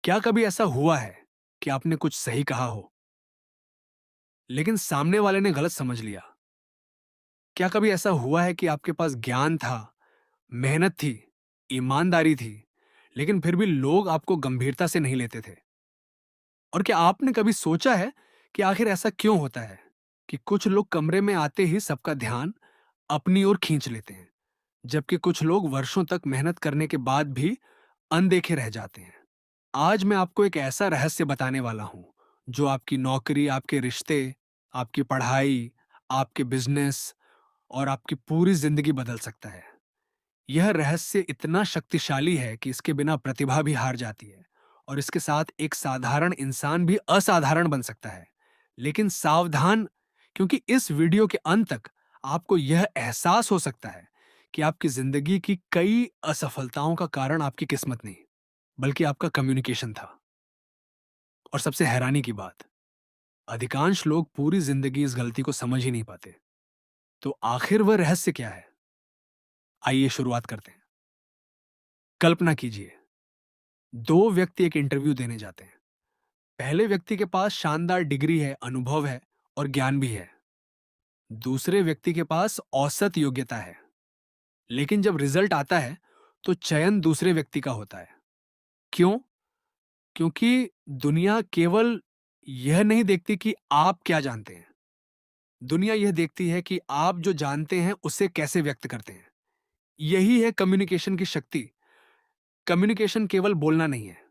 क्या कभी ऐसा हुआ है कि आपने कुछ सही कहा हो, लेकिन सामने वाले ने गलत समझ लिया? क्या कभी ऐसा हुआ है कि आपके पास ज्ञान था, मेहनत थी, ईमानदारी थी, लेकिन फिर भी लोग आपको गंभीरता से नहीं लेते थे? और क्या आपने कभी सोचा है कि आखिर ऐसा क्यों होता है कि कुछ लोग कमरे में आते ही सबका ध्यान अपनी ओर खींच लेते हैं, जबकि कुछ लोग वर्षों तक मेहनत करने के बाद भी अनदेखे रह जाते हैं? आज मैं आपको एक ऐसा रहस्य बताने वाला हूं जो आपकी नौकरी, आपके रिश्ते, आपकी पढ़ाई, आपके बिजनेस और आपकी पूरी जिंदगी बदल सकता है। यह रहस्य इतना शक्तिशाली है कि इसके बिना प्रतिभा भी हार जाती है और इसके साथ एक साधारण इंसान भी असाधारण बन सकता है। लेकिन सावधान, क्योंकि इस वीडियो के अंत तक आपको यह एहसास हो सकता है कि आपकी जिंदगी की कई असफलताओं का कारण आपकी किस्मत नहीं, बल्कि आपका कम्युनिकेशन था। और सबसे हैरानी की बात, अधिकांश लोग पूरी जिंदगी इस गलती को समझ ही नहीं पाते। तो आखिर वह रहस्य क्या है? आइए शुरुआत करते हैं। कल्पना कीजिए, दो व्यक्ति एक इंटरव्यू देने जाते हैं। पहले व्यक्ति के पास शानदार डिग्री है, अनुभव है और ज्ञान भी है। दूसरे व्यक्ति के पास औसत योग्यता है, लेकिन जब रिजल्ट आता है तो चयन दूसरे व्यक्ति का होता है। क्यों? क्योंकि दुनिया केवल यह नहीं देखती कि आप क्या जानते हैं, दुनिया यह देखती है कि आप जो जानते हैं उसे कैसे व्यक्त करते हैं। यही है कम्युनिकेशन की शक्ति। कम्युनिकेशन केवल बोलना नहीं है,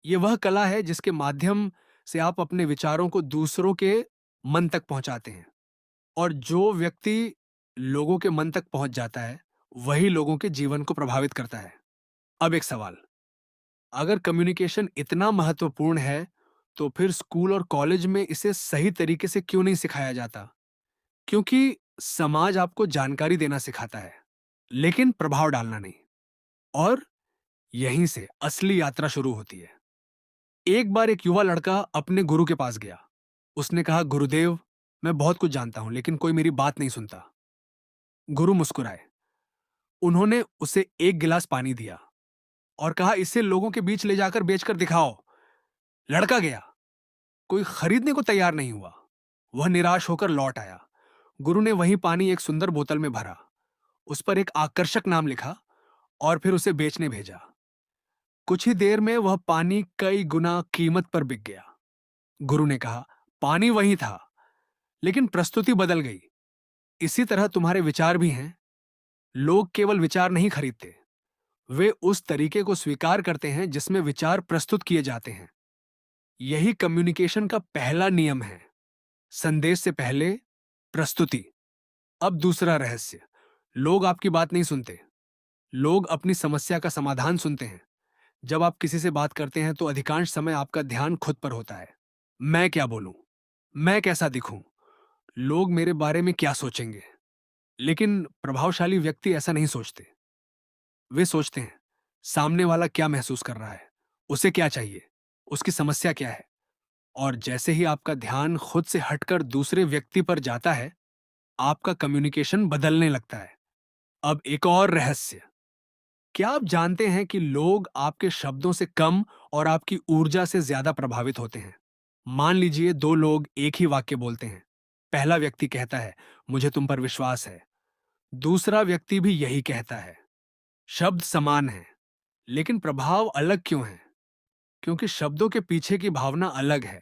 ये वह कला है जिसके माध्यम से आप अपने विचारों को दूसरों के मन तक पहुंचाते हैं। और जो व्यक्ति लोगों के मन तक पहुंच जाता है, वही लोगों के जीवन को प्रभावित करता है। अब एक सवाल, अगर कम्युनिकेशन इतना महत्वपूर्ण है, तो फिर स्कूल और कॉलेज में इसे सही तरीके से क्यों नहीं सिखाया जाता? क्योंकि समाज आपको जानकारी देना सिखाता है, लेकिन प्रभाव डालना नहीं। और यहीं से असली यात्रा शुरू होती है। एक बार एक युवा लड़का अपने गुरु के पास गया। उसने कहा, गुरुदेव, मैं बहुत कुछ जानता हूं, लेकिन कोई मेरी बात नहीं सुनता। गुरु मुस्कुराए। उन्होंने उसे एक गिलास पानी दिया और कहा, इसे लोगों के बीच ले जाकर बेचकर दिखाओ। लड़का गया, कोई खरीदने को तैयार नहीं हुआ। वह निराश होकर लौट आया। गुरु ने वही पानी एक सुंदर बोतल में भरा, उस पर एक आकर्षक नाम लिखा और फिर उसे बेचने भेजा। कुछ ही देर में वह पानी कई गुना कीमत पर बिक गया। गुरु ने कहा, पानी वही था, लेकिन प्रस्तुति बदल गई। इसी तरह तुम्हारे विचार भी हैं। लोग केवल विचार नहीं खरीदते, वे उस तरीके को स्वीकार करते हैं जिसमें विचार प्रस्तुत किए जाते हैं। यही कम्युनिकेशन का पहला नियम है, संदेश से पहले प्रस्तुति। अब दूसरा रहस्य, लोग आपकी बात नहीं सुनते, लोग अपनी समस्या का समाधान सुनते हैं। जब आप किसी से बात करते हैं तो अधिकांश समय आपका ध्यान खुद पर होता है। मैं क्या बोलूं, मैं कैसा दिखूं, लोग मेरे बारे में क्या सोचेंगे। लेकिन प्रभावशाली व्यक्ति ऐसा नहीं सोचते। वे सोचते हैं, सामने वाला क्या महसूस कर रहा है, उसे क्या चाहिए, उसकी समस्या क्या है। और जैसे ही आपका ध्यान खुद से हटकर दूसरे व्यक्ति पर जाता है, आपका कम्युनिकेशन बदलने लगता है। अब एक और रहस्य, क्या आप जानते हैं कि लोग आपके शब्दों से कम और आपकी ऊर्जा से ज्यादा प्रभावित होते हैं? मान लीजिए दो लोग एक ही वाक्य बोलते हैं। पहला व्यक्ति कहता है, मुझे तुम पर विश्वास है। दूसरा व्यक्ति भी यही कहता है। शब्द समान हैं, लेकिन प्रभाव अलग क्यों है? क्योंकि शब्दों के पीछे की भावना अलग है।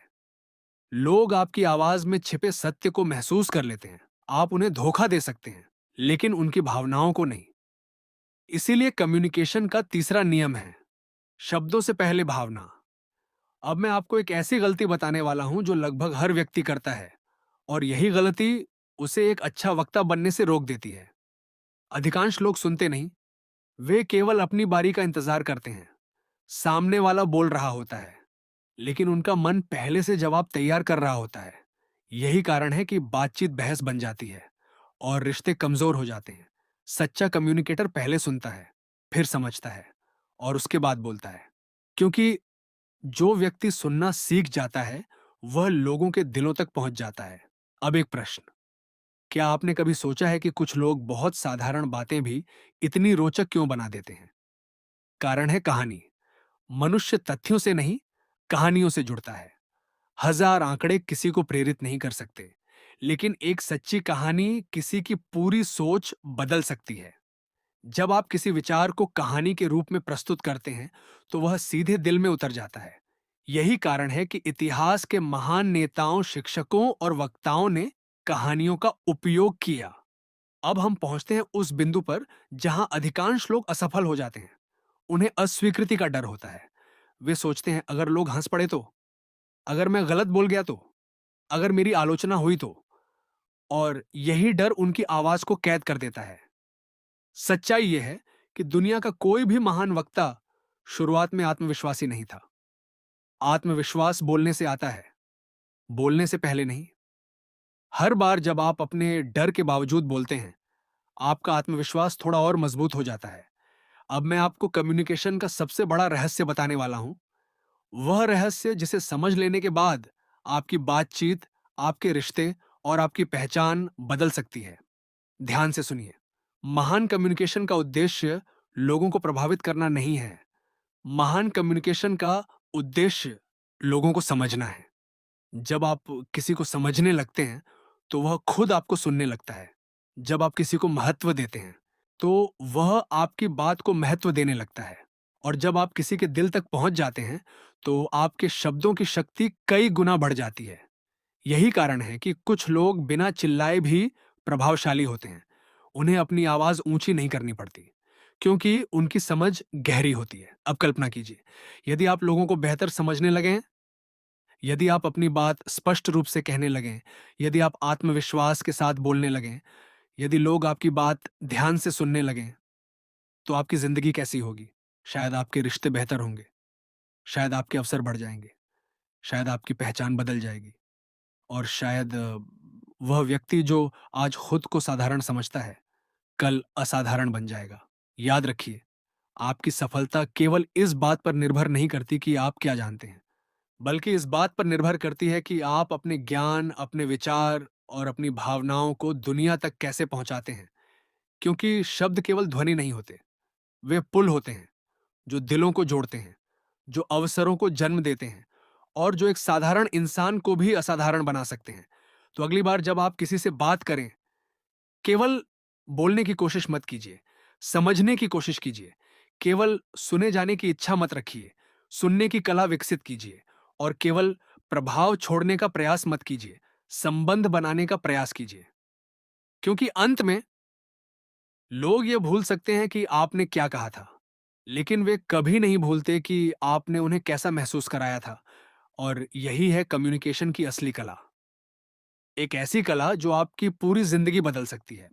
लोग आपकी आवाज में छिपे सत्य को महसूस कर लेते हैं। आप उन्हें धोखा दे सकते हैं, लेकिन उनकी भावनाओं को नहीं। इसीलिए कम्युनिकेशन का तीसरा नियम है, शब्दों से पहले भावना। अब मैं आपको एक ऐसी गलती बताने वाला हूं जो लगभग हर व्यक्ति करता है, और यही गलती उसे एक अच्छा वक्ता बनने से रोक देती है। अधिकांश लोग सुनते नहीं, वे केवल अपनी बारी का इंतजार करते हैं। सामने वाला बोल रहा होता है, लेकिन उनका मन पहले से जवाब तैयार कर रहा होता है। यही कारण है कि बातचीत बहस बन जाती है और रिश्ते कमजोर हो जाते हैं। सच्चा कम्युनिकेटर पहले सुनता है, फिर समझता है और उसके बाद बोलता है। क्योंकि जो व्यक्ति सुनना सीख जाता है, वह लोगों के दिलों तक पहुंच जाता है। अब एक प्रश्न, क्या आपने कभी सोचा है कि कुछ लोग बहुत साधारण बातें भी इतनी रोचक क्यों बना देते हैं? कारण है कहानी। मनुष्य तथ्यों से नहीं, कहानियों से जुड़ता है। हजार आंकड़े किसी को प्रेरित नहीं कर सकते, लेकिन एक सच्ची कहानी किसी की पूरी सोच बदल सकती है। जब आप किसी विचार को कहानी के रूप में प्रस्तुत करते हैं, तो वह सीधे दिल में उतर जाता है। यही कारण है कि इतिहास के महान नेताओं, शिक्षकों और वक्ताओं ने कहानियों का उपयोग किया। अब हम पहुंचते हैं उस बिंदु पर जहां अधिकांश लोग असफल हो जाते हैं। उन्हें अस्वीकृति का डर होता है। वे सोचते हैं, अगर लोग हंस पड़े तो, अगर मैं गलत बोल गया तो, अगर मेरी आलोचना हुई तो। और यही डर उनकी आवाज को कैद कर देता है। सच्चाई यह है कि दुनिया का कोई भी महान वक्ता शुरुआत में आत्मविश्वासी नहीं था। आत्मविश्वास बोलने से आता है, बोलने से पहले नहीं। हर बार जब आप अपने डर के बावजूद बोलते हैं, आपका आत्मविश्वास थोड़ा और मजबूत हो जाता है। अब मैं आपको कम्युनिकेशन का सबसे बड़ा रहस्य बताने वाला हूं। वह रहस्य जिसे समझ लेने के बाद आपकी बातचीत, आपके रिश्ते और आपकी पहचान बदल सकती है। ध्यान से सुनिए। महान कम्युनिकेशन का उद्देश्य लोगों को प्रभावित करना नहीं है। महान कम्युनिकेशन का उद्देश्य लोगों को समझना है। जब आप किसी को समझने लगते हैं, तो वह खुद आपको सुनने लगता है। जब आप किसी को महत्व देते हैं, तो वह आपकी बात को महत्व देने लगता है। और जब आप किसी के दिल तक पहुंच जाते हैं, तो आपके शब्दों की शक्ति कई गुना बढ़ जाती है। यही कारण है कि कुछ लोग बिना चिल्लाए भी प्रभावशाली होते हैं। उन्हें अपनी आवाज ऊंची नहीं करनी पड़ती, क्योंकि उनकी समझ गहरी होती है। अब कल्पना कीजिए, यदि आप लोगों को बेहतर समझने लगें, यदि आप अपनी बात स्पष्ट रूप से कहने लगें, यदि आप आत्मविश्वास के साथ बोलने लगें, यदि लोग आपकी बात ध्यान से सुनने लगें, तो आपकी जिंदगी कैसी होगी? शायद आपके रिश्ते बेहतर होंगे, शायद आपके अवसर बढ़ जाएंगे, शायद आपकी पहचान बदल जाएगी, और शायद वह व्यक्ति जो आज खुद को साधारण समझता है, कल असाधारण बन जाएगा। याद रखिए, आपकी सफलता केवल इस बात पर निर्भर नहीं करती कि आप क्या जानते हैं, बल्कि इस बात पर निर्भर करती है कि आप अपने ज्ञान, अपने विचार और अपनी भावनाओं को दुनिया तक कैसे पहुंचाते हैं। क्योंकि शब्द केवल ध्वनि नहीं होते, वे पुल होते हैं जो दिलों को जोड़ते हैं, जो अवसरों को जन्म देते हैं, और जो एक साधारण इंसान को भी असाधारण बना सकते हैं। तो अगली बार जब आप किसी से बात करें, केवल बोलने की कोशिश मत कीजिए, समझने की कोशिश कीजिए। केवल सुने जाने की इच्छा मत रखिए, सुनने की कला विकसित कीजिए। और केवल प्रभाव छोड़ने का प्रयास मत कीजिए, संबंध बनाने का प्रयास कीजिए। क्योंकि अंत में लोग ये भूल सकते हैं कि आपने क्या कहा था, लेकिन वे कभी नहीं भूलते कि आपने उन्हें कैसा महसूस कराया था। और यही है कम्युनिकेशन की असली कला। एक ऐसी कला जो आपकी पूरी जिंदगी बदल सकती है।